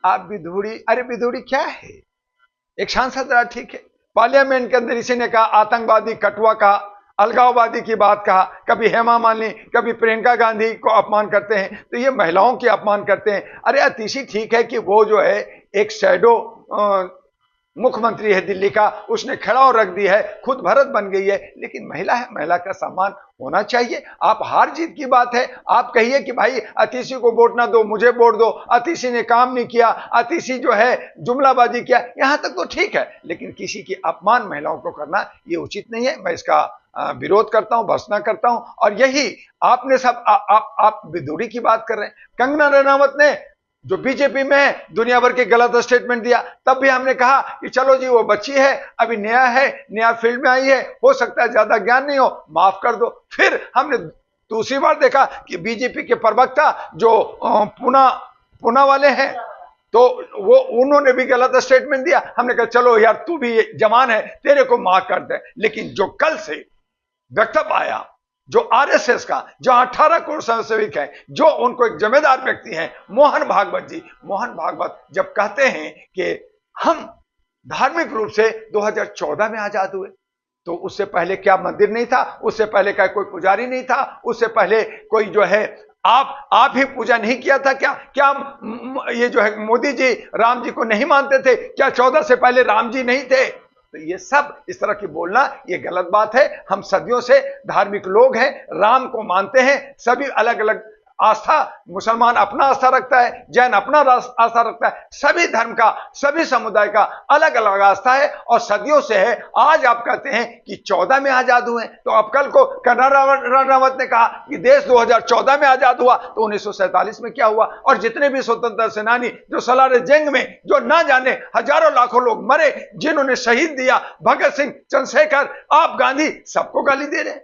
आप विधूड़ी, अरे विधूड़ी क्या है? एक सांसद रहा, ठीक है, पार्लियामेंट के अंदर इसी ने कहा आतंकवादी, कटुआ कहा, अलगाववादी की बात कहा, कभी हेमा मालिनी, कभी प्रियंका गांधी को अपमान करते हैं, तो ये महिलाओं की अपमान करते हैं। अरे अतिशी ठीक है कि वो जो है एक शैडो मुख्यमंत्री है दिल्ली का, उसने खड़ा और रख दी है, खुद भरत बन गई है, लेकिन महिला है, महिला का सम्मान होना चाहिए। आप हार जीत की बात है, आप कहिए कि भाई अतिशी को वोट ना दो, मुझे वोट दो, अतिशी ने काम नहीं किया, अतिशी जो है जुमलाबाजी किया, यहां तक तो ठीक है, लेकिन किसी की अपमान महिलाओं को करना ये उचित नहीं है। मैं इसका विरोध करता हूं, भर्त्सना करता हूं। और यही आपने सब आप विधूड़ी की बात कर रहे हैं। कंगना रनावत ने जो बीजेपी में दुनिया भर के गलत स्टेटमेंट दिया, तब भी हमने कहा कि चलो जी वो बच्ची है, अभी नया है, नया फील्ड में आई है, हो सकता है ज्यादा ज्ञान नहीं हो, माफ कर दो। फिर हमने दूसरी बार देखा कि बीजेपी के प्रवक्ता जो पुना वाले हैं, तो वो उन्होंने भी गलत स्टेटमेंट दिया। हमने कहा चलो यार तू भी जवान है, तेरे को माफ कर दे। लेकिन जो कल से वक्तव्य आया, जो आरएसएस का, जो 18 करोड़ स्वयंसेवक है, जो उनको एक जिम्मेदार व्यक्ति हैं मोहन भागवत जी, मोहन भागवत जब कहते हैं कि हम धार्मिक रूप से 2014 में आजाद हुए, तो उससे पहले क्या मंदिर नहीं था? उससे पहले क्या कोई पुजारी नहीं था? उससे पहले कोई जो है आप ही पूजा नहीं किया था क्या? क्या ये जो है मोदी जी राम जी को नहीं मानते थे क्या? 14 से पहले राम जी नहीं थे? तो ये सब इस तरह की बोलना ये गलत बात है। हम सदियों से धार्मिक लोग हैं, राम को मानते हैं, सभी अलग अलग आस्था, मुसलमान अपना आस्था रखता है, जैन अपना आस्था रखता है, सभी धर्म का, सभी समुदाय का अलग अलग आस्था है और सदियों से है। आज आप कहते हैं कि 14 में आजाद हुए, तो अब कल को कर्नल रावत ने कहा कि देश 2014 में आजाद हुआ, तो 1947 में क्या हुआ? और जितने भी स्वतंत्रता सेनानी जो सलार जंग में जो ना जाने हजारों लाखों लोग मरे, जिन्होंने शहीद दिया, भगत सिंह, चंद्रशेखर, आप गांधी, सबको गाली दे रहे हैं।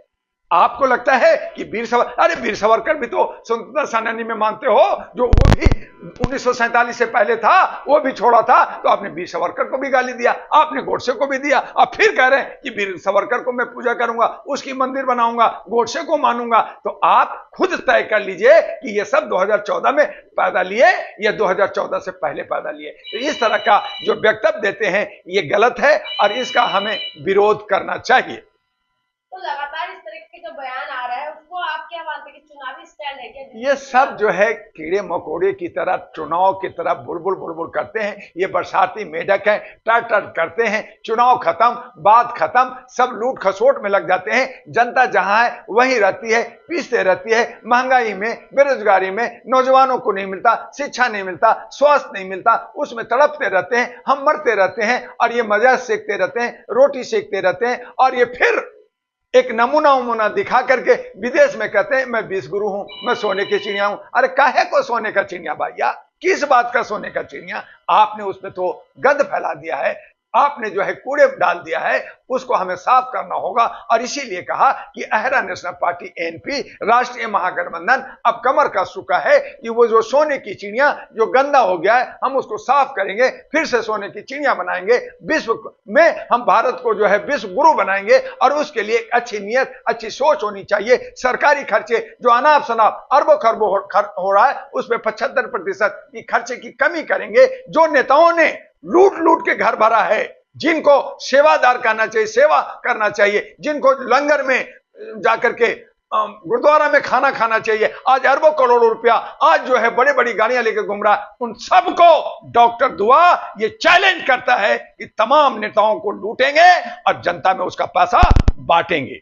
आपको लगता है कि अरे वीर सावरकर भी तो स्वतंत्रता सेनानी में मानते हो, जो वो भी 1947 से पहले था, वो भी छोड़ा था, तो आपने वीर सावरकर को भी गाली दिया, आपने गोडसे को भी दिया, अब फिर कह रहे हैं कि वीर सावरकर को मैं पूजा करूंगा, उसकी मंदिर बनाऊंगा, गोडसे को मानूंगा। तो आप खुद तय कर लीजिए कि ये सब 2014 में पैदा लिए या 2014 से पहले पैदा लिए। तो इस तरह का जो वक्तव्य देते हैं ये गलत है और इसका हमें विरोध करना चाहिए। तो लगातार इस तरह के जो बयान आ रहा है उसको आप क्या मानते हैं कि चुनावी स्टैंड है क्या? ये सब जो है कीड़े मकोड़े की तरह, चुनाव की तरह बुलबुल बुलबुल करते हैं। ये बरसाती मेढक है, टर टर करते हैं, चुनाव खत्म, बात खत्म, सब लूट खसोट में लग जाते हैं। जनता जहां है वहीं रहती है, पीसते रहती है, महंगाई में, बेरोजगारी में, नौजवानों को नहीं मिलता, शिक्षा नहीं मिलता, स्वास्थ्य नहीं मिलता, उसमें तड़पते रहते हैं, हम मरते रहते हैं और ये मजा सेकते रहते हैं, रोटी सेकते रहते हैं और ये फिर एक नमूना दिखा करके विदेश में कहते हैं मैं विश्व गुरु हूं, मैं सोने की चिड़िया हूं। अरे काहे को सोने का चिड़िया भैया? किस बात का सोने का चिड़िया? आपने उसमें तो गंद फैला दिया है, आपने जो है कूड़े डाल दिया है, उसको हमें साफ करना होगा। और इसीलिए कहा कि अहरा नेशनल पार्टी एनपी, राष्ट्रीय महागठबंधन अब कमर कस चुका है कि वो जो सोने की चिड़िया जो गंदा हो गया है, हम उसको साफ करेंगे, फिर से सोने की चिड़िया बनाएंगे, विश्व में हम भारत को जो है विश्व गुरु बनाएंगे। और उसके लिए अच्छी नीयत, अच्छी सोच होनी चाहिए। सरकारी खर्चे जो अनाप शनाप अरबों खरबों हो रहा है, उसमें 75% की खर्चे की कमी करेंगे। जो नेताओं ने लूट लूट के घर भरा है, जिनको सेवादार करना चाहिए, सेवा करना चाहिए, जिनको लंगर में जाकर के गुरुद्वारा में खाना खाना चाहिए, आज अरबों करोड़ों रुपया आज जो है बड़ी बड़ी गाड़ियां लेकर घूम रहा है, उन सबको डॉक्टर दुआ ये चैलेंज करता है कि तमाम नेताओं को लूटेंगे और जनता में उसका पैसा बांटेंगे।